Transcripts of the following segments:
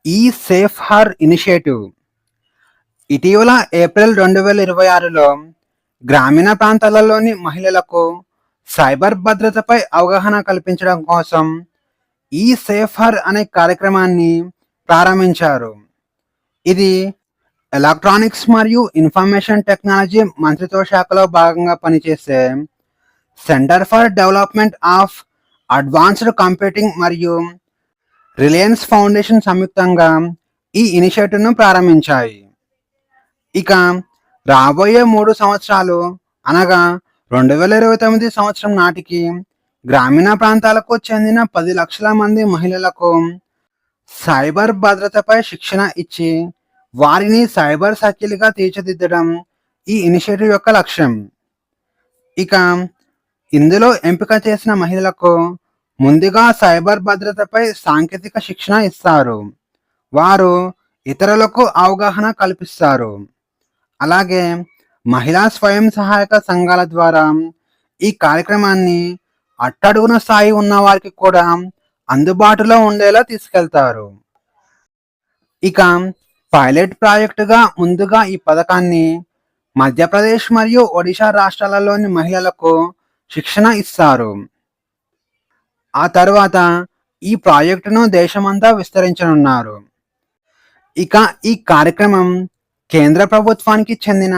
ఈ safe her initiative ఇటీవల April 2026లో గ్రామీణ ప్రాంతాలలోని మహిళలకు సైబర్ భద్రతపై అవగాహన కల్పించడం కోసం ఈ సేఫ్ హర్ అనే కార్యక్రమాన్ని ప్రారంభించారు. ఇది ఎలక్ట్రానిక్స్ మరియు ఇన్ఫర్మేషన్ టెక్నాలజీ మంత్రిత్వ శాఖలో భాగంగా పనిచేసే centre for development of advanced computing మరియు రిలయన్స్ ఫౌండేషన్ సంయుక్తంగా ఈ ఇనిషియేటివ్ను ప్రారంభించాయి. ఇక రాబోయే 3 సంవత్సరాలు అనగా 2029 సంవత్సరం నాటికి గ్రామీణ ప్రాంతాలకు చెందిన 10 లక్షల మంది మహిళలకు సైబర్ భద్రతపై శిక్షణ ఇచ్చి వారిని సైబర్ సఖీలుగా తీర్చిదిద్దడం ఈ ఇనిషియేటివ్ యొక్క లక్ష్యం. ఇక ఇందులో ఎంపిక చేసిన మహిళలకు ముందుగా సైబర్ భద్రతపై సాంకేతిక శిక్షణ ఇస్తారు. వారు ఇతరులకు అవగాహన కల్పిస్తారు. అలాగే మహిళా స్వయం సహాయక సంఘాల ద్వారా ఈ కార్యక్రమాన్ని అట్టడుగున స్థాయి ఉన్న వారికి కూడా అందుబాటులో ఉండేలా తీసుకెళ్తారు. ఇక పైలట్ ప్రాజెక్టుగా ముందుగా ఈ పథకాన్ని మధ్యప్రదేశ్ మరియు ఒడిశా రాష్ట్రాలలోని మహిళలకు శిక్షణ ఇస్తారు. ఆ తర్వాత ఈ ప్రాజెక్టును దేశమంతా విస్తరించనున్నారు. ఇక ఈ కార్యక్రమం కేంద్ర ప్రభుత్వానికి చెందిన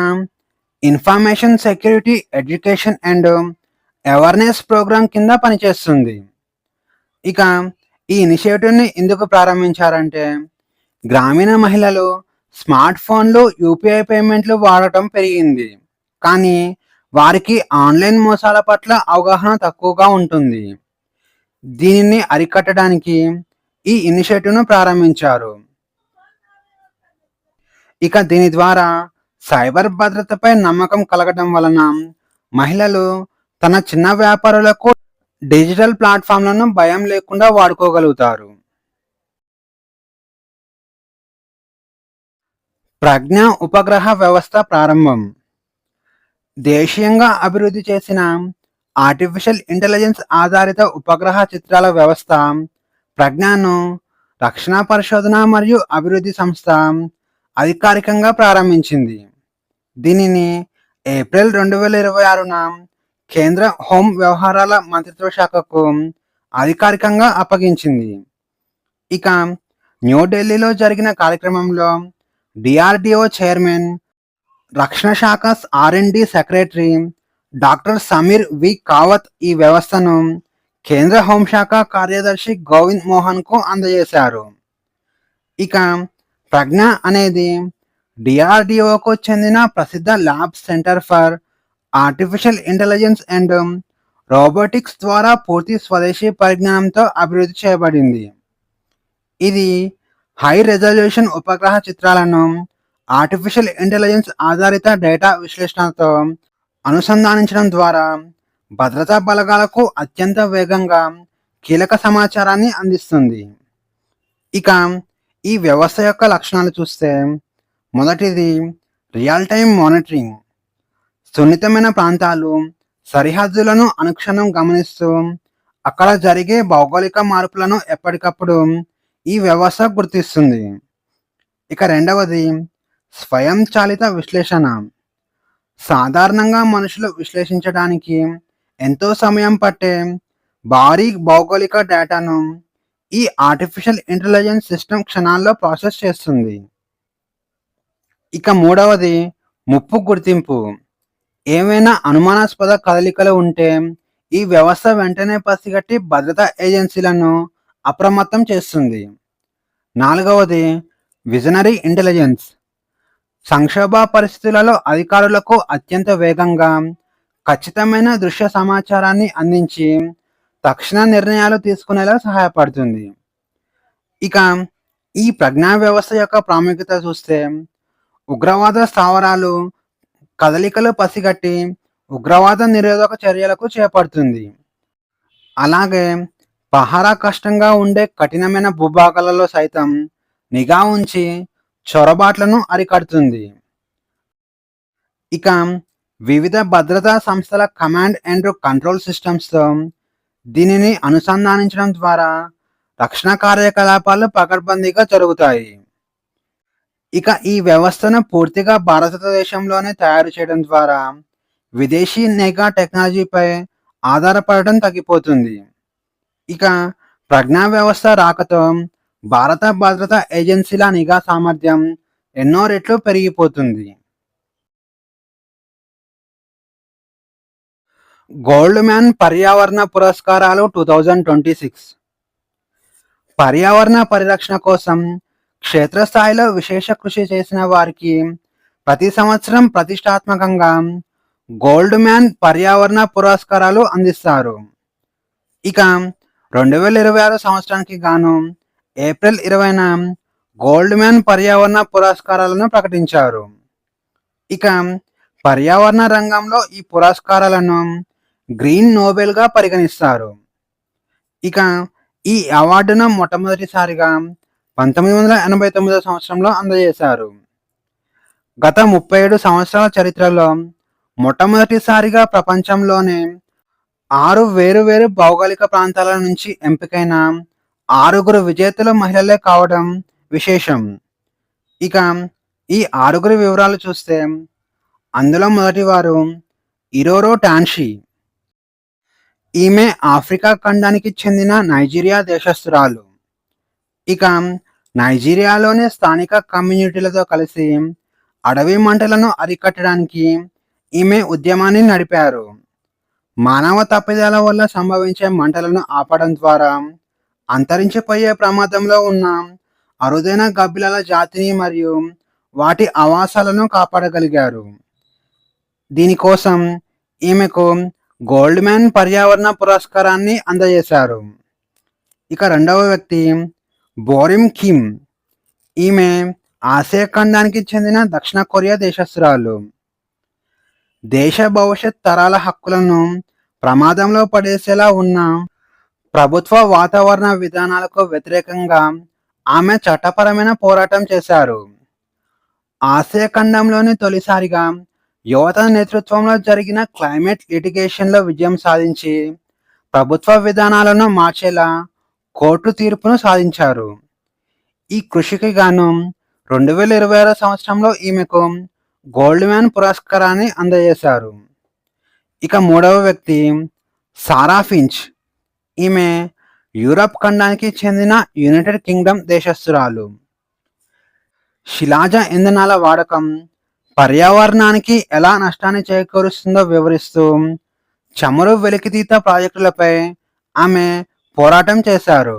information security education and awareness program కింద పనిచేస్తుంది. ఇక ఈ ఇనిషియేటివ్ని ఎందుకు ప్రారంభించారంటే గ్రామీణ మహిళలు స్మార్ట్ ఫోన్లు యూపీఐ పేమెంట్లు వాడటం పెరిగింది, కానీ వారికి ఆన్లైన్ మోసాల పట్ల అవగాహన తక్కువగా ఉంటుంది. దీనిని అరికట్టడానికి ఈ ఇనిషియేటివ్ను ప్రారంభించారు. ఇక దీని ద్వారా సైబర్ భద్రతపై నమ్మకం కలగడం వలన మహిళలు తన చిన్న వ్యాపారులకు డిజిటల్ ప్లాట్ఫామ్లను భయం లేకుండా వాడుకోగలుగుతారు. ప్రజ్ఞ ఉపగ్రహ వ్యవస్థ ప్రారంభం. దేశీయంగా అభివృద్ధి చేసిన ఆర్టిఫిషియల్ ఇంటెలిజెన్స్ ఆధారిత ఉపగ్రహ చిత్రాల వ్యవస్థ ప్రజ్ఞను రక్షణ పరిశోధన మరియు అభివృద్ధి సంస్థ అధికారికంగా ప్రారంభించింది. దీనిని ఏప్రిల్ 2026న కేంద్ర హోం వ్యవహారాల మంత్రిత్వ శాఖకు అధికారికంగా అప్పగించింది. ఇక న్యూఢిల్లీలో జరిగిన కార్యక్రమంలో డిఆర్డిఓ చైర్మన్, రక్షణ శాఖ ఆర్ఎండ్డి సెక్రటరీ డాక్టర్ సమీర్ వి కావత్ ఈ వ్యవస్థను కేంద్ర హోంశాఖ కార్యదర్శి గోవింద్ మోహన్కు అందజేశారు. ఇక ప్రజ్ఞ అనేది డిఆర్డిఓకు చెందిన ప్రసిద్ధ lab centre for artificial intelligence and robotics ద్వారా పూర్తి స్వదేశీ పరిజ్ఞానంతో అభివృద్ధి చేయబడింది. ఇది హై రెజల్యూషన్ ఉపగ్రహ చిత్రాలను ఆర్టిఫిషియల్ ఇంటెలిజెన్స్ ఆధారిత డేటా విశ్లేషణతో అనుసంధానించడం ద్వారా భద్రతా బలగాలకు అత్యంత వేగంగా కీలక సమాచారాన్ని అందిస్తుంది. ఇక ఈ వ్యవస్థ యొక్క లక్షణాలు చూస్తే మొదటిది రియల్ టైం మానిటరింగ్. సున్నితమైన ప్రాంతాలు, సరిహద్దులను అనుక్షణం గమనిస్తూ అక్కడ జరిగే భౌగోళిక మార్పులను ఎప్పటికప్పుడు ఈ వ్యవస్థ గుర్తిస్తుంది. ఇక రెండవది స్వయంచాలిత విశ్లేషణ. సాధారణంగా మనుషులు విశ్లేషించడానికి ఎంతో సమయం పట్టే భారీ భౌగోళిక డేటాను ఈ ఆర్టిఫిషియల్ ఇంటెలిజెన్స్ సిస్టమ్ క్షణాల్లో ప్రాసెస్ చేస్తుంది. ఇక మూడవది ముప్పు గుర్తింపు. ఏమైనా అనుమానాస్పద కదలికలు ఉంటే ఈ వ్యవస్థ వెంటనే పసిగట్టి భద్రతా ఏజెన్సీలను అప్రమత్తం చేస్తుంది. నాలుగవది విజనరీ ఇంటెలిజెన్స్. సంక్షోభ పరిస్థితులలో అధికారులకు అత్యంత వేగంగా ఖచ్చితమైన దృశ్య సమాచారాన్ని అందించి తక్షణ నిర్ణయాలు తీసుకునేలా సహాయపడుతుంది. ఇక ఈ ప్రజ్ఞా వ్యవస్థ యొక్క ప్రాముఖ్యత చూస్తే ఉగ్రవాద స్థావరాలు కదలికలు పసిగట్టి ఉగ్రవాద నిరోధక చర్యలకు చేపడుతుంది. అలాగే పహారా కష్టంగా ఉండే కఠినమైన భూభాగాలలో సైతం నిఘా ఉంచి చొరబాట్లను అరికడుతుంది. ఇక వివిధ భద్రతా సంస్థల కమాండ్ అండ్ కంట్రోల్ సిస్టమ్స్తో దీనిని అనుసంధానించడం ద్వారా రక్షణ కార్యకలాపాలు పకడ్బందీగా జరుగుతాయి. ఇక ఈ వ్యవస్థను పూర్తిగా భారతదేశంలోనే తయారు చేయడం ద్వారా విదేశీ నిఘా టెక్నాలజీపై ఆధారపడటం తగ్గిపోతుంది. ఇక ప్రజ్ఞా వ్యవస్థ రాకతో భారత భద్రతా ఏజెన్సీల నిఘా సామర్థ్యం ఎన్నో రెట్లు పెరిగిపోతుంది. గోల్డ్ మ్యాన్ పర్యావరణ పురస్కారాలు 2026 పర్యావరణ పరిరక్షణ కోసం క్షేత్రస్థాయిలో విశేష కృషి చేసిన వారికి ప్రతి సంవత్సరం ప్రతిష్టాత్మకంగా గోల్డ్ మ్యాన్ పర్యావరణ పురస్కారాలు అందిస్తారు. ఇక 2026 సంవత్సరానికి గాను ఏప్రిల్ 20న గోల్డ్ మ్యాన్ పర్యావరణ పురస్కారాలను ప్రకటించారు. ఇక పర్యావరణ రంగంలో ఈ పురస్కారాలను గ్రీన్ నోబెల్గా పరిగణిస్తారు. ఇక ఈ అవార్డును మొట్టమొదటిసారిగా 1989 సంవత్సరంలో అందజేశారు. గత 37 సంవత్సరాల చరిత్రలో మొట్టమొదటిసారిగా ప్రపంచంలోనే 6 వేరువేరు భౌగోళిక ప్రాంతాల నుంచి ఎంపికైన 6 విజేతలు మహిళలే కావడం విశేషం. ఇక ఈ 6 వివరాలు చూస్తే అందులో మొదటివారు ఇరోరో టాన్షి. ఈమె ఆఫ్రికా ఖండానికి చెందిన నైజీరియా దేశస్థురాలు. ఇక నైజీరియాలోని స్థానిక కమ్యూనిటీలతో కలిసి అడవి మంటలను అరికట్టడానికి ఈమె ఉద్యమాన్ని నడిపారు. మానవ తప్పిదాల వల్ల సంభవించే మంటలను ఆపడం ద్వారా అంతరించిపోయే ప్రమాదంలో ఉన్న అరుదైన గబ్బిలాల జాతిని మరియు వాటి ఆవాసాలను కాపాడగలిగారు. దీనికోసం ఈమెకు గోల్డ్ మ్యాన్ పర్యావరణ పురస్కారాన్ని అందజేశారు. ఇక రెండవ వ్యక్తి బోరిమ్ కిమ్. ఈమె ఆసియా ఖండానికి చెందిన దక్షిణ కొరియా దేశస్థురాలు. దేశ భవిష్యత్ తరాల హక్కులను ప్రమాదంలో పడేసేలా ఉన్న ప్రభుత్వ వాతావరణ విధానాలకు వ్యతిరేకంగా ఆమె చట్టపరమైన పోరాటం చేశారు. ఆసియా ఖండంలోని తొలిసారిగా యువత నేతృత్వంలో జరిగిన క్లైమేట్ లిటిగేషన్లో విజయం సాధించి ప్రభుత్వ విధానాలను మార్చేలా కోర్టు తీర్పును సాధించారు. ఈ కృషికి గాను 2026 సంవత్సరంలో ఈమెకు గోల్డ్ మ్యాన్ పురస్కారాన్ని అందజేశారు. ఇక మూడవ వ్యక్తి సారా ఫించ్. ఈమె యూరప్ ఖండానికి చెందిన యునైటెడ్ కింగ్డమ్ దేశస్థురాలు. శిలాజ ఇంధనాల వాడకం పర్యావరణానికి ఎలా నష్టాన్ని చేకూరుస్తుందో వివరిస్తూ చమురు వెలికితీత ప్రాజెక్టులపై ఆమె పోరాటం చేశారు.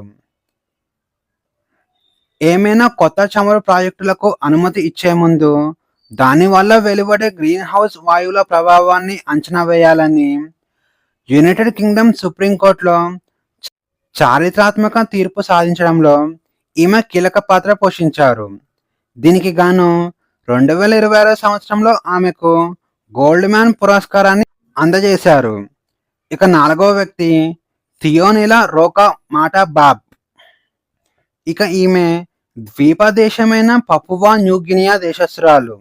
ఏమైనా కొత్త చమురు ప్రాజెక్టులకు అనుమతి ఇచ్చే ముందు దానివల్ల వెలువడే గ్రీన్ హౌస్ వాయువుల ప్రభావాన్ని అంచనా వేయాలని యునైటెడ్ కింగ్డమ్ సుప్రీంకోర్టులో చారిత్రాత్మక తీర్పు సాధించడంలో ఈమె కీలక పాత్ర పోషించారు. దీనికి గాను 2026 సంవత్సరంలో ఆమెకు గోల్డ్ మ్యాన్ పురస్కారాన్ని అందజేశారు. ఇక నాలుగవ వ్యక్తి థియోనిలా రోకా మాటా బాబ్. ఇక ఈమె ద్వీప దేశమైన పపువా న్యూగినియా దేశస్థురాలు.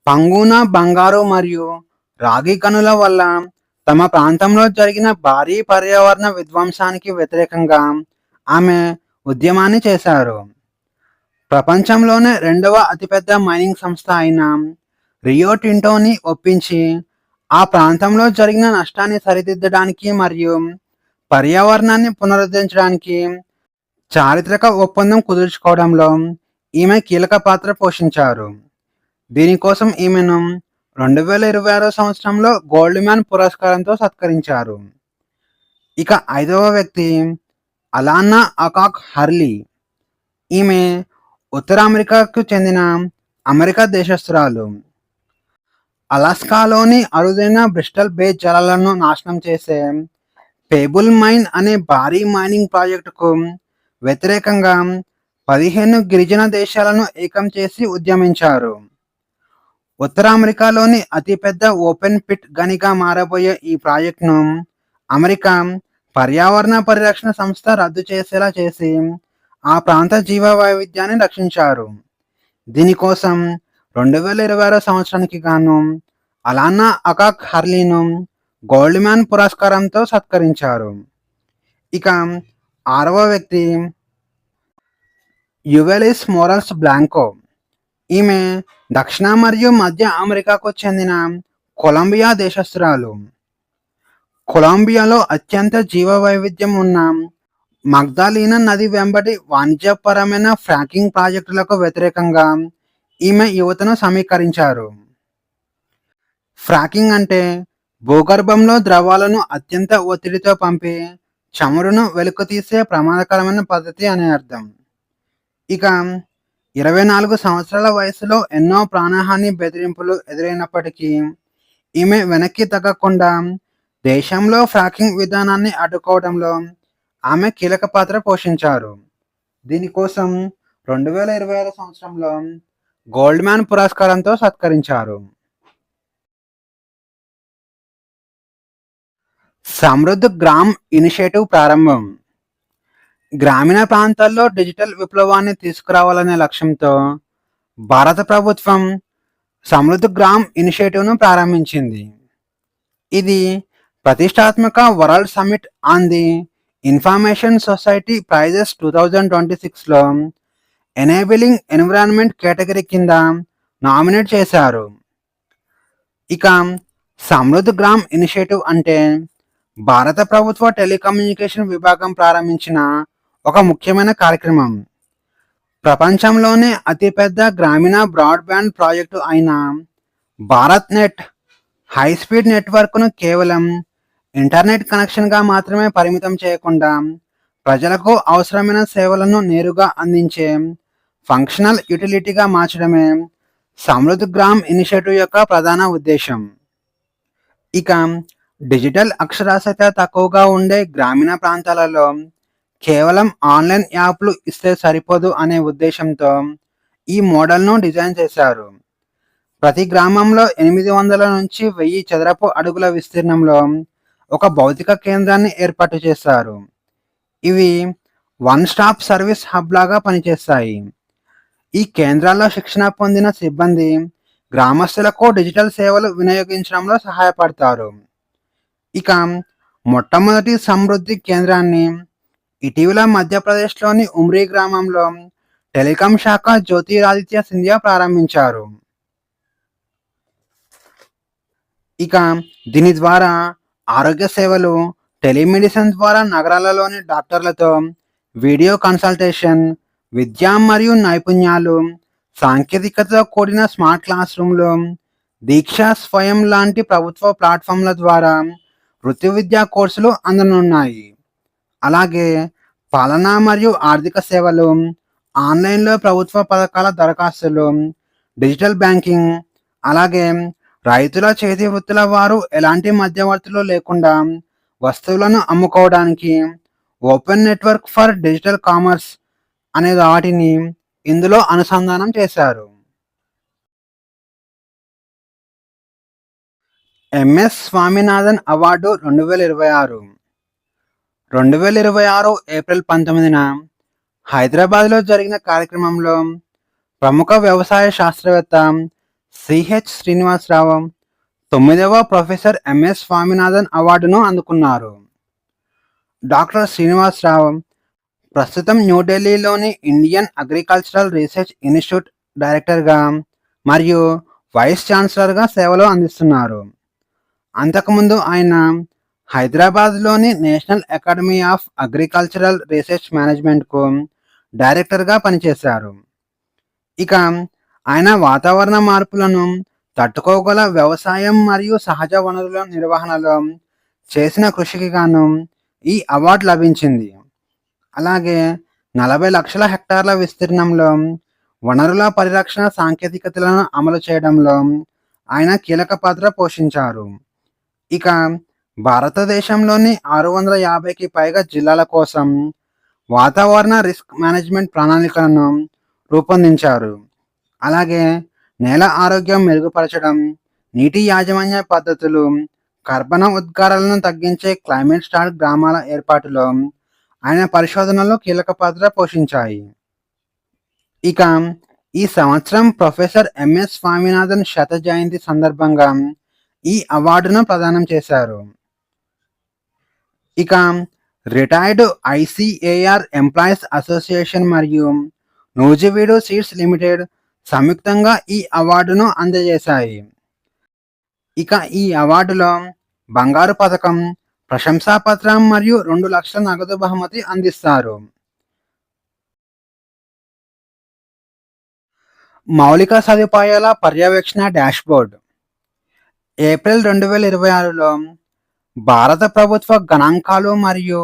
పంగున బంగారు మరియు రాగి గనుల వల్ల తమ ప్రాంతంలో జరిగిన భారీ పర్యావరణ విధ్వంసానికి వ్యతిరేకంగా ఆమె ఉద్యమాన్ని చేశారు. ప్రపంచంలోనే రెండవ అతిపెద్ద మైనింగ్ సంస్థ అయిన రియో టింటోని ఒప్పించి ఆ ప్రాంతంలో జరిగిన నష్టాన్ని సరిదిద్దడానికి మరియు పర్యావరణాన్ని పునరుద్ధరించడానికి చారిత్రక ఒప్పందం కుదుర్చుకోవడంలో ఈమె కీలక పాత్ర పోషించారు. దీనికోసం ఈమెను 2026 సంవత్సరంలో గోల్డ్ మ్యాన్ పురస్కారంతో సత్కరించారు. ఇక ఐదవ వ్యక్తి అలానా అకాక్ హర్లీ. ఈమె ఉత్తర అమెరికాకు చెందిన అమెరికా దేశస్థురాలు. అలాస్కాలోని అరుదైన బ్రిస్టల్ బే జలాలను నాశనం చేసే పేబుల్ మైన్ అనే భారీ మైనింగ్ ప్రాజెక్టుకు వ్యతిరేకంగా 15 గిరిజన దేశాలను ఏకం చేసి ఉద్యమించారు. ఉత్తర అమెరికాలోని అతిపెద్ద ఓపెన్ పిట్ గనిగా మారబోయే ఈ ప్రాజెక్టును అమెరికా పర్యావరణ పరిరక్షణ సంస్థ రద్దు చేసేలా చేసి ఆ ప్రాంత జీవ వైవిధ్యాన్ని రక్షించారు. దీనికోసం 2026 సంవత్సరానికి గాను అలానా అకాక్ హర్లీను గోల్డ్ మ్యాన్ పురస్కారంతో సత్కరించారు. ఇక ఆరవ వ్యక్తి యువెలిస్ మోరల్స్ బ్లాంకో. ఈమె దక్షిణ మరియు మధ్య అమెరికాకు చెందిన కొలంబియా దేశస్థురాలు. కొలంబియాలో అత్యంత జీవ వైవిధ్యం ఉన్న మగ్దాలినా నది వెంబడి వాణిజ్యపరమైన ఫ్రాకింగ్ ప్రాజెక్టులకు వ్యతిరేకంగా ఈమె యువతను సమీకరించారు. ఫ్రాకింగ్ అంటే భూగర్భంలో ద్రవాలను అత్యంత ఒత్తిడితో పంపి చమురును వెలికితీసే ప్రమాదకరమైన పద్ధతి అనే అర్థం. ఇక 24 సంవత్సరాల వయసులో ఎన్నో ప్రాణహాని బెదిరింపులు ఎదురైనప్పటికీ ఈమె వెనక్కి తగ్గకుండా దేశంలో ఫ్రాకింగ్ విధానాన్ని అడ్డుకోవడంలో ఆమె కీలక పాత్ర పోషించారు. దీనికోసం 2026 సంవత్సరంలో గోల్డ్‌మ్యాన్ పురస్కారంతో సత్కరించారు. సమృద్ధ్ గ్రామ్ ఇనిషియేటివ్ ప్రారంభం. గ్రామీణ ప్రాంతాల్లో డిజిటల్ విప్లవాన్ని తీసుకురావాలనే లక్ష్యంతో భారత ప్రభుత్వం సమృద్ధ్ గ్రామ్ ఇనిషియేటివ్ను ప్రారంభించింది. ఇది ప్రతిష్టాత్మక world summit on the information society prizes 2026లో ఎనేబిలింగ్ ఎన్విరాన్మెంట్ కేటగిరీ కింద నామినేట్ చేశారు. ఇక సమృద్ధ్ గ్రామ్ ఇనిషియేటివ్ అంటే భారత ప్రభుత్వ టెలికమ్యూనికేషన్ విభాగం ప్రారంభించిన ఒక ముఖ్యమైన కార్యక్రమం. ప్రపంచంలోనే అతిపెద్ద గ్రామీణ బ్రాడ్బ్యాండ్ ప్రాజెక్టు అయిన భారత్ నెట్ హై స్పీడ్ నెట్వర్క్ను కేవలం ఇంటర్నెట్ కనెక్షన్గా మాత్రమే పరిమితం చేయకుండా ప్రజలకు అవసరమైన సేవలను నేరుగా అందించే ఫంక్షనల్ యుటిలిటీగా మార్చడమే సమృద్ధ్ గ్రామ్ ఇనిషియేటివ్ యొక్క ప్రధాన ఉద్దేశం. ఇక డిజిటల్ అక్షరాస్యత తక్కువగా ఉండే గ్రామీణ ప్రాంతాలలో కేవలం ఆన్లైన్ యాప్లు ఇస్తే సరిపోదు అనే ఉద్దేశంతో ఈ మోడల్ను డిజైన్ చేశారు. ప్రతి గ్రామంలో 800 నుంచి 1000 చదరపు అడుగుల విస్తీర్ణంలో ఒక భౌతిక కేంద్రాన్ని ఏర్పాటు చేశారు. ఇవి వన్ స్టాప్ సర్వీస్ హబ్ లాగా పనిచేస్తాయి. ఈ కేంద్రాల్లో శిక్షణ పొందిన సిబ్బంది గ్రామస్తులకు డిజిటల్ సేవలు వినియోగించడంలో సహాయపడతారు. ఇక మొట్టమొదటి సమృద్ధి కేంద్రాన్ని ఇటీవల మధ్యప్రదేశ్లోని ఉమ్రీ గ్రామంలో టెలికాం శాఖ జ్యోతిరాదిత్య సింధియా ప్రారంభించారు. ఇక దీని ద్వారా ఆరోగ్య సేవలు టెలిమెడిసిన్ ద్వారా నగరాలలోని డాక్టర్లతో వీడియో కన్సల్టేషన్, విద్య మరియు నైపుణ్యాలు, సాంకేతికతతో కూడిన స్మార్ట్ క్లాస్ రూమ్లు, దీక్ష స్వయం లాంటి ప్రభుత్వ ప్లాట్ఫామ్ల ద్వారా వృత్తి విద్యా కోర్సులు అందనున్నాయి. అలాగే పాలనా మరియు ఆర్థిక సేవలు, ఆన్లైన్లో ప్రభుత్వ పథకాల దరఖాస్తులు, డిజిటల్ బ్యాంకింగ్, అలాగే రైతుల చేతి వృత్తుల వారు ఎలాంటి మధ్యవర్తులు లేకుండా వస్తువులను అమ్ముకోవడానికి open network for digital commerce అనే వాటిని ఇందులో అనుసంధానం చేశారు. MS Swaminathan award 2026. 2026 ఏప్రిల్ 19న హైదరాబాద్లో జరిగిన కార్యక్రమంలో ప్రముఖ వ్యవసాయ శాస్త్రవేత్త సిహెచ్ శ్రీనివాసరావు 9వ ప్రొఫెసర్ ఎంఎస్ స్వామినాథన్ అవార్డును అందుకున్నారు. డాక్టర్ శ్రీనివాసరావు ప్రస్తుతం న్యూఢిల్లీలోని ఇండియన్ అగ్రికల్చరల్ రీసెర్చ్ ఇన్స్టిట్యూట్ డైరెక్టర్గా మరియు వైస్ ఛాన్సలర్గా సేవలు అందిస్తున్నారు. అంతకుముందు ఆయన హైదరాబాద్లోని national academy of agricultural research మేనేజ్మెంట్కు డైరెక్టర్గా పనిచేశారు. ఇక ఆయన వాతావరణ మార్పులను తట్టుకోగల వ్యవసాయం మరియు సహజ వనరుల నిర్వహణలో చేసిన కృషికి గాను ఈ అవార్డు లభించింది. అలాగే 40 లక్షల హెక్టార్ల విస్తీర్ణంలో వనరుల పరిరక్షణ సాంకేతికతలను అమలు చేయడంలో ఆయన కీలక పాత్ర పోషించారు. ఇక భారతదేశంలోని 650కి పైగా జిల్లాల కోసం వాతావరణ రిస్క్ మేనేజ్మెంట్ ప్రణాళికలను రూపొందించారు. అలాగే నేల ఆరోగ్యం మెరుగుపరచడం, నీటి యాజమాన్య పద్ధతులు, కర్బన ఉద్గారాలను తగ్గించే క్లైమేట్ స్టార్ట్ గ్రామాల ఏర్పాటులో ఆయన పరిశోధనలో కీలక పాత్ర పోషించాయి. ఇక ఈ సంవత్సరం ప్రొఫెసర్ ఎంఎస్ స్వామినాథన్ శత జయంతి సందర్భంగా ఈ అవార్డును ప్రదానం చేశారు. ఇక రిటైర్డ్ ఐసీఏఆర్ ఎంప్లాయీస్ అసోసియేషన్ మరియు నూజివీడు సీడ్స్ లిమిటెడ్ సంయుక్తంగా ఈ అవార్డును అందజేశాయి. ఇక ఈ అవార్డులో బంగారు పథకం, ప్రశంసాపత్రం మరియు 2 లక్షల నగదు బహుమతి అందిస్తారు. మౌలిక సదుపాయాల పర్యవేక్షణ డాష్బోర్డ్ ఏప్రిల్ 2026లో భారత ప్రభుత్వ గణాంకాలు మరియు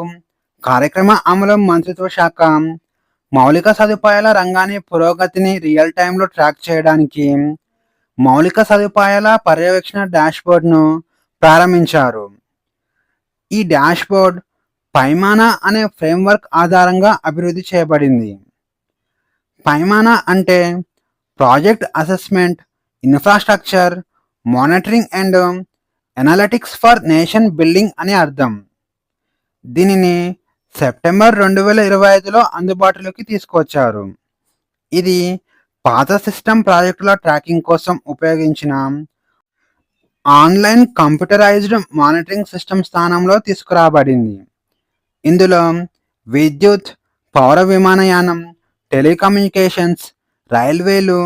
కార్యక్రమ అమలు మంత్రిత్వ శాఖ మౌలిక సదుపాయాల రంగాన్ని పురోగతిని రియల్ టైంలో ట్రాక్ చేయడానికి మౌలిక సదుపాయాల పర్యవేక్షణ డాష్బోర్డ్ను ప్రారంభించారు. ఈ డాష్బోర్డ్ పైమానా అనే ఫ్రేమ్వర్క్ ఆధారంగా అభివృద్ధి చేయబడింది. పైమానా అంటే project assessment, infrastructure, monitoring and analytics for nation building అని అర్థం. దీనిని సెప్టెంబర్ 2025లో అందుబాటులోకి తీసుకొచ్చారు. ఇది పాత సిస్టమ్ ప్రాజెక్టుల ట్రాకింగ్ కోసం ఉపయోగించిన ఆన్లైన్ కంప్యూటరైజ్డ్ మానిటరింగ్ సిస్టమ్ స్థానంలో తీసుకురాబడింది. ఇందులో విద్యుత్, పౌర విమానయానం, టెలికమ్యూనికేషన్స్, రైల్వేలు,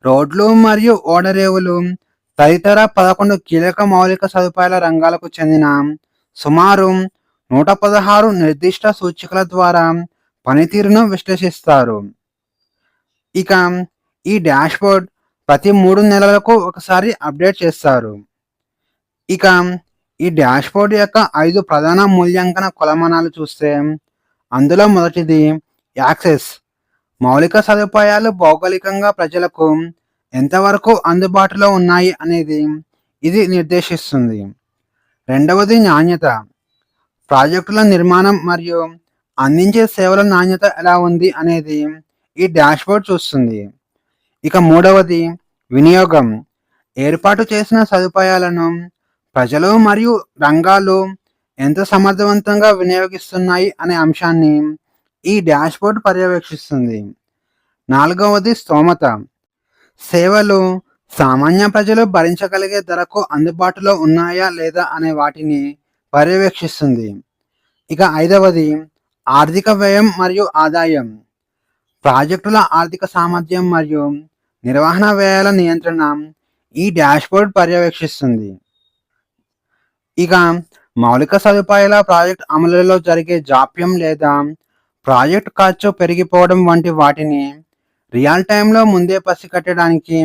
రోడ్లు మరియు ఓడరేవులు తదితర 11 కీలక మౌలిక సదుపాయాల రంగాలకు చెందిన సుమారు 116 నిర్దిష్ట సూచికల ద్వారా పనితీరును విశ్లేషిస్తారు. ఇక ఈ డాష్బోర్డ్ ప్రతి 3 నెలలకు ఒకసారి అప్డేట్ చేస్తారు. ఇక ఈ డాష్బోర్డ్ యొక్క 5 ప్రధాన మూల్యాంకన కొలమానాలు చూస్తే, అందులో మొదటిది యాక్సెస్. మౌలిక సదుపాయాలు భౌగోళికంగా ప్రజలకు ఎంతవరకు అందుబాటులో ఉన్నాయి అనేది ఇది నిర్దేశిస్తుంది. రెండవది నాణ్యత. ప్రాజెక్టుల నిర్మాణం మరియు అందించే సేవల నాణ్యత ఎలా ఉంది అనేది ఈ డాష్బోర్డ్ చూస్తుంది. ఇక మూడవది వినియోగం. ఏర్పాటు చేసిన సదుపాయాలను ప్రజలు మరియు రంగాలు ఎంత సమర్థవంతంగా వినియోగిస్తున్నాయి అనే అంశాన్ని ఈ డాష్బోర్డ్ పర్యవేక్షిస్తుంది. నాలుగవది స్తోమత. సేవలు సామాన్య ప్రజలు భరించగలిగే ధరకు అందుబాటులో ఉన్నాయా లేదా అనే వాటిని పర్యవేక్షిస్తుంది. ఇక ఐదవది ఆర్థిక వ్యయం మరియు ఆదాయం. ప్రాజెక్టుల ఆర్థిక సామర్థ్యం మరియు నిర్వహణ వ్యయాల నియంత్రణ ఈ డాష్బోర్డ్ పర్యవేక్షిస్తుంది. ఇక మౌలిక సదుపాయాల ప్రాజెక్ట్ అమలులో జరిగే జాప్యం లేదా ప్రాజెక్ట్ ఖర్చు పెరిగిపోవడం వంటి వాటిని రియల్ టైంలో ముందే పసిగట్టడానికి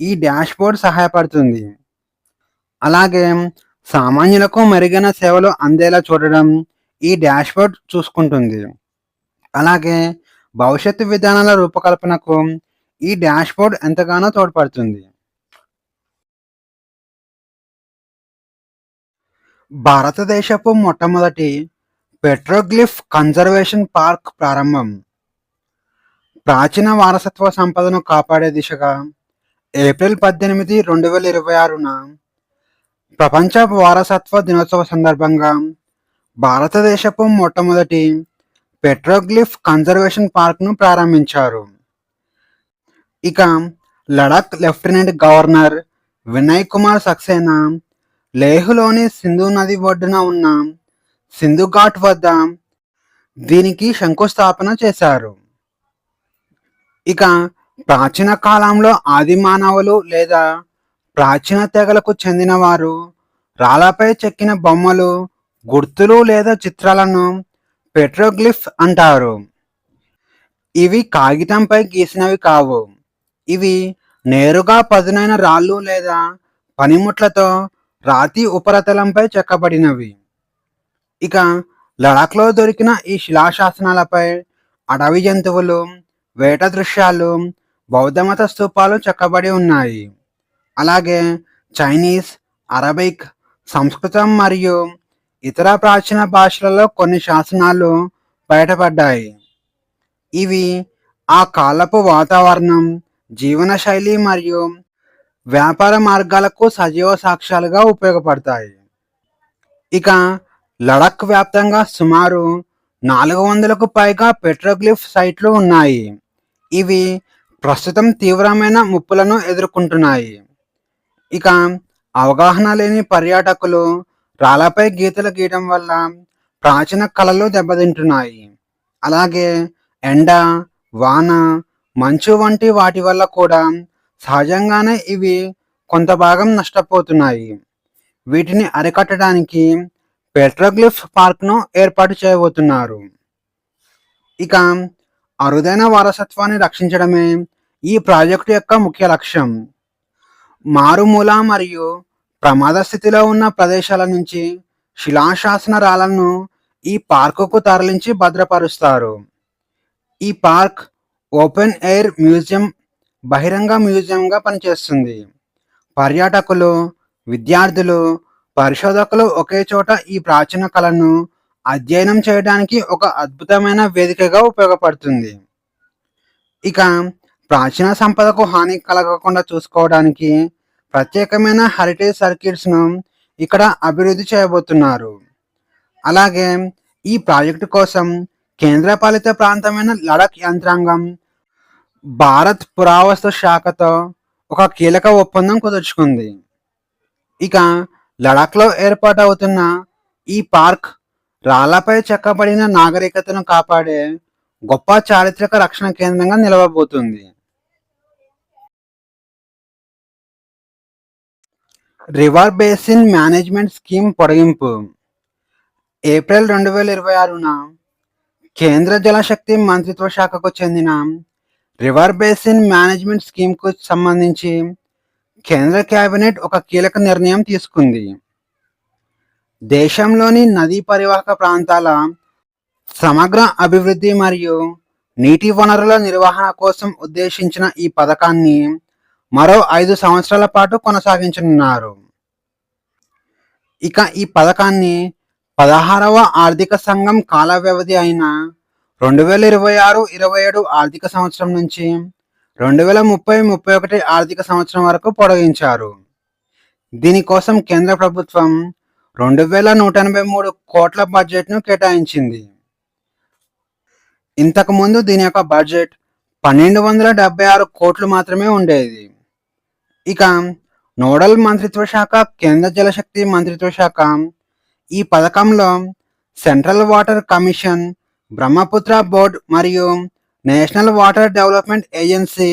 ఈ డాష్బోర్డ్ సహాయపడుతుంది. అలాగే సామాన్యులకు మెరుగైన సేవలు అందేలా చూడడం ఈ డాష్బోర్డ్ చూసుకుంటుంది. అలాగే భవిష్యత్తు విధానాల రూపకల్పనకు ఈ డాష్బోర్డ్ ఎంతగానో తోడ్పడుతుంది. భారతదేశపు మొట్టమొదటి పెట్రోగ్లిఫ్ కన్జర్వేషన్ పార్క్ ప్రారంభం. ప్రాచీన వారసత్వ సంపదను కాపాడే దిశగా ఏప్రిల్ 18, 2026న ప్రపంచ వారసత్వ దినోత్సవ సందర్భంగా భారతదేశపు మొట్టమొదటి పెట్రోగ్లిఫ్ కన్జర్వేషన్ పార్క్ను ప్రారంభించారు. ఇక లడాక్ లెఫ్టినెంట్ గవర్నర్ వినయ్ కుమార్ సక్సేనా లేహ్లోని సింధు నది ఒడ్డున ఉన్న సింధు ఘాట్ వద్ద దీనికి శంకుస్థాపన చేశారు. ఇక ప్రాచీన కాలంలో ఆది మానవులు లేదా ప్రాచీన తెగలకు చెందిన వారు రాళ్లపై చెక్కిన బొమ్మలు, గుర్తులు లేదా చిత్రాలను పెట్రోగ్లిఫ్ అంటారు. ఇవి కాగితంపై గీసినవి కావు. ఇవి నేరుగా పదునైన రాళ్ళు లేదా పనిముట్లతో రాతి ఉపరితలంపై చెక్కబడినవి. ఇక లడాఖ్లో దొరికిన ఈ శిలాశాసనాలపై అడవి జంతువులు, వేట దృశ్యాలు, బౌద్ధమత స్తూపాలు చెక్కబడి ఉన్నాయి. అలాగే చైనీస్, అరబిక్, సంస్కృతం మరియు ఇతర ప్రాచీన భాషలలో కొన్ని శాసనాలు బయటపడ్డాయి. ఇవి ఆ కాలపు వాతావరణం, జీవనశైలి మరియు వ్యాపార మార్గాలకు సజీవ సాక్ష్యాలుగా ఉపయోగపడతాయి. ఇక లడాక్ వ్యాప్తంగా సుమారు 400కు పైగా పెట్రోగ్లిఫ్ సైట్లు ఉన్నాయి. ఇవి ప్రస్తుతం తీవ్రమైన ముప్పులను ఎదుర్కొంటున్నాయి. ఇక అవగాహన లేని పర్యాటకులు రాళ్లపై గీతలు గీయడం వల్ల ప్రాచీన కళలు దెబ్బతింటున్నాయి. అలాగే ఎండ, వాన, మంచు వంటి వాటి వల్ల కూడా సహజంగానే ఇవి కొంత భాగం నష్టపోతున్నాయి. వీటిని అరికట్టడానికి పెట్రోగ్లిఫ్ పార్క్ను ఏర్పాటు చేయబోతున్నారు. ఇక అరుదైన వారసత్వాన్ని రక్షించడమే ఈ ప్రాజెక్టు యొక్క ముఖ్య లక్ష్యం. మారుమూల మరియు ప్రమాద స్థితిలో ఉన్న ప్రదేశాల నుంచి శిలాశాసన రాళ్లను ఈ పార్కుకు తరలించి భద్రపరుస్తారు. ఈ పార్క్ ఓపెన్ ఎయిర్ మ్యూజియం, బహిరంగ మ్యూజియంగా పనిచేస్తుంది. పర్యాటకులు, విద్యార్థులు, పరిశోధకులు ఒకే చోట ఈ ప్రాచీన కళను అధ్యయనం చేయడానికి ఒక అద్భుతమైన వేదికగా ఉపయోగపడుతుంది. ఇక ప్రాచీన సంపదకు హాని కలగకుండా చూసుకోవడానికి ప్రత్యేకమైన హెరిటేజ్ సర్కిట్స్ను ఇక్కడ అభివృద్ధి చేయబోతున్నారు. అలాగే ఈ ప్రాజెక్టు కోసం కేంద్రపాలిత ప్రాంతమైన లడఖ్ యంత్రాంగం భారత్ పురావస్తు శాఖతో ఒక కీలక ఒప్పందం కుదుర్చుకుంది. ఇక లడాఖ్లో ఏర్పాటవుతున్న ఈ పార్క్ రాళ్లపై చెక్కబడిన నాగరికతను కాపాడే గొప్ప చారిత్రక రక్షణ కేంద్రంగా నిలవబోతుంది. రివర్ బేసిన్ మేనేజ్మెంట్ స్కీమ్ పొడిగింపు. ఏప్రిల్ 2026న కేంద్ర జలశక్తి మంత్రిత్వ శాఖకు చెందిన రివర్ బేసిన్ మేనేజ్మెంట్ స్కీమ్కు సంబంధించి కేంద్ర కేబినెట్ ఒక కీలక నిర్ణయం తీసుకుంది. దేశంలోని నదీ పరివాహక ప్రాంతాల సమగ్ర అభివృద్ధి మరియు నీటి వనరుల నిర్వహణ కోసం ఉద్దేశించిన ఈ పథకాన్ని మరో 5 సంవత్సరాల పాటు కొనసాగించనున్నారు. ఇక ఈ పథకాన్ని 16వ ఆర్థిక సంఘం కాల వ్యవధి అయిన 2026-27 ఆర్థిక సంవత్సరం నుంచి 2030-31 ఆర్థిక సంవత్సరం వరకు పొడిగించారు. దీనికోసం కేంద్ర ప్రభుత్వం 2183 కోట్ల బడ్జెట్ను కేటాయించింది. ఇంతకుముందు దీని యొక్క బడ్జెట్ 1276 కోట్లు మాత్రమే ఉండేది. ఇక నోడల్ మంత్రిత్వ శాఖ కేంద్ర జలశక్తి మంత్రిత్వ శాఖ ఈ పథకంలో central water commission, Brahmaputra board మరియు నేషనల్ వాటర్ డెవలప్మెంట్ ఏజెన్సీ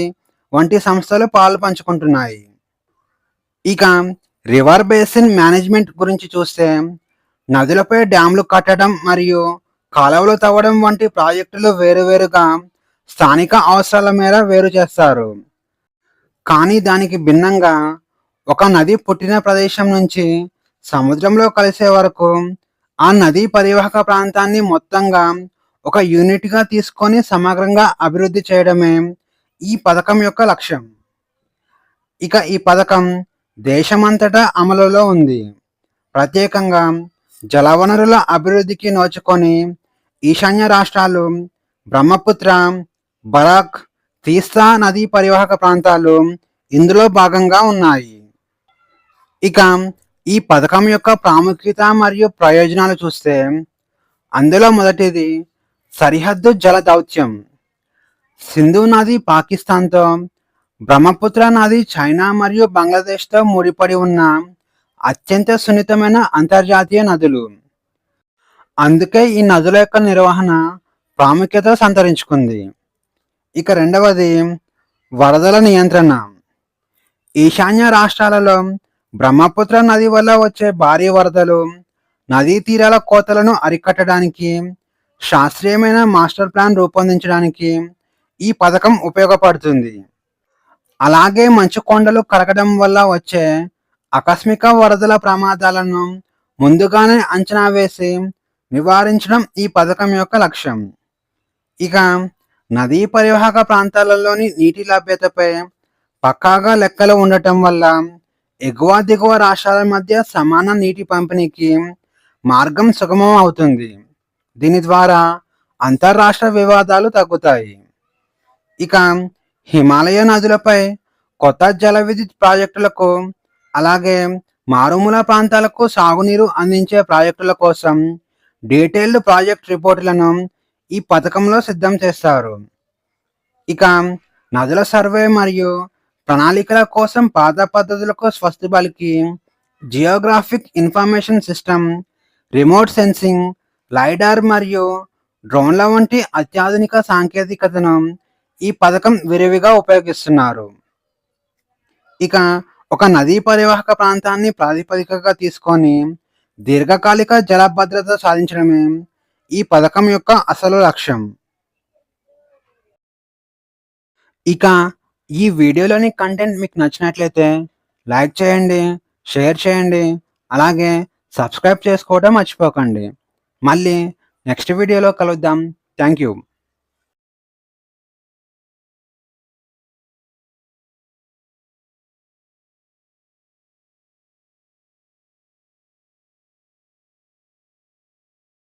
వంటి సంస్థలు పాలు పంచుకుంటున్నాయి. ఇక రివర్ బేసిన్ మేనేజ్మెంట్ గురించి చూస్తే నదులపై డ్యామ్లు కట్టడం మరియు కాలువలు తవ్వడం వంటి ప్రాజెక్టులు వేరువేరుగా స్థానిక అవసరాల మేర వేరు చేస్తారు. కానీ దానికి భిన్నంగా ఒక నది పుట్టిన ప్రదేశం నుంచి సముద్రంలో కలిసే వరకు ఆ నదీ పరివాహక ప్రాంతాన్ని మొత్తంగా ఒక యూనిట్గా తీసుకొని సమగ్రంగా అభివృద్ధి చేయడమే ఈ పథకం యొక్క లక్ష్యం. ఇక ఈ పథకం దేశమంతటా అమలులో ఉంది. ప్రత్యేకంగా జలవనరుల అభివృద్ధికి నోచుకొని ఈశాన్య రాష్ట్రాలు, బ్రహ్మపుత్ర, బరాక్, తీస్తా నదీ పరివాహక ప్రాంతాలు ఇందులో భాగంగా ఉన్నాయి. ఇక ఈ పథకం యొక్క ప్రాముఖ్యత మరియు ప్రయోజనాలు చూస్తే అందులో మొదటిది సరిహద్దు జల దౌత్యం. సింధు నది పాకిస్తాన్తో, బ్రహ్మపుత్ర నది చైనా మరియు బంగ్లాదేశ్తో ముడిపడి ఉన్న అత్యంత సున్నితమైన అంతర్జాతీయ నదులు. అందుకే ఈ నదుల యొక్క నిర్వహణ ప్రాముఖ్యత సంతరించుకుంది. ఇక రెండవది వరదల నియంత్రణ. ఈశాన్య రాష్ట్రాలలో బ్రహ్మపుత్ర నది వల్ల వచ్చే భారీ వరదలు, నదీ తీరాల కోతలను అరికట్టడానికి శాస్త్రీయమైన మాస్టర్ ప్లాన్ రూపొందించడానికి ఈ పథకం ఉపయోగపడుతుంది. అలాగే మంచు కొండలు కరగడం వల్ల వచ్చే ఆకస్మిక వరదల ప్రమాదాలను ముందుగానే అంచనా వేసి నివారించడం ఈ పథకం యొక్క లక్ష్యం. ఇక నదీ పరివాహక ప్రాంతాలలోని నీటి లభ్యతపై పక్కాగా లెక్కలు ఉండటం వల్ల ఎగువ దిగువ రాష్ట్రాల మధ్య సమాన నీటి పంపిణీకి మార్గం సుగమం అవుతుంది. దీని ద్వారా అంతర్రాష్ట్ర వివాదాలు తగ్గుతాయి. ఇక హిమాలయ నదులపై కొత్త జల విద్యుత్ ప్రాజెక్టులకు, అలాగే మారుమూల ప్రాంతాలకు సాగునీరు అందించే ప్రాజెక్టుల కోసం డీటెయిల్డ్ ప్రాజెక్ట్ రిపోర్టులను ఈ పథకంలో సిద్ధం చేస్తారు. ఇక నదుల సర్వే మరియు ప్రణాళికల కోసం పాత పద్ధతులకు స్వస్తి పలికి Geographic information system, remote sensing, lidar మరియు డ్రోన్ల వంటి అత్యాధునిక సాంకేతికతను ఈ పథకం విరివిగా ఉపయోగిస్తున్నారు. ఇక ఒక నదీ పరివాహక ప్రాంతాన్ని ప్రాతిపదికగా తీసుకొని దీర్ఘకాలిక జల భద్రత సాధించడమే ఈ పథకం యొక్క అసలు లక్ష్యం. ఇక ఈ వీడియోలోని కంటెంట్ మీకు నచ్చినట్లయితే లైక్ చేయండి, షేర్ చేయండి, అలాగే సబ్స్క్రైబ్ చేసుకోవడం మర్చిపోకండి. మళ్ళీ నెక్స్ట్ వీడియోలో కలుద్దాం. Thank you.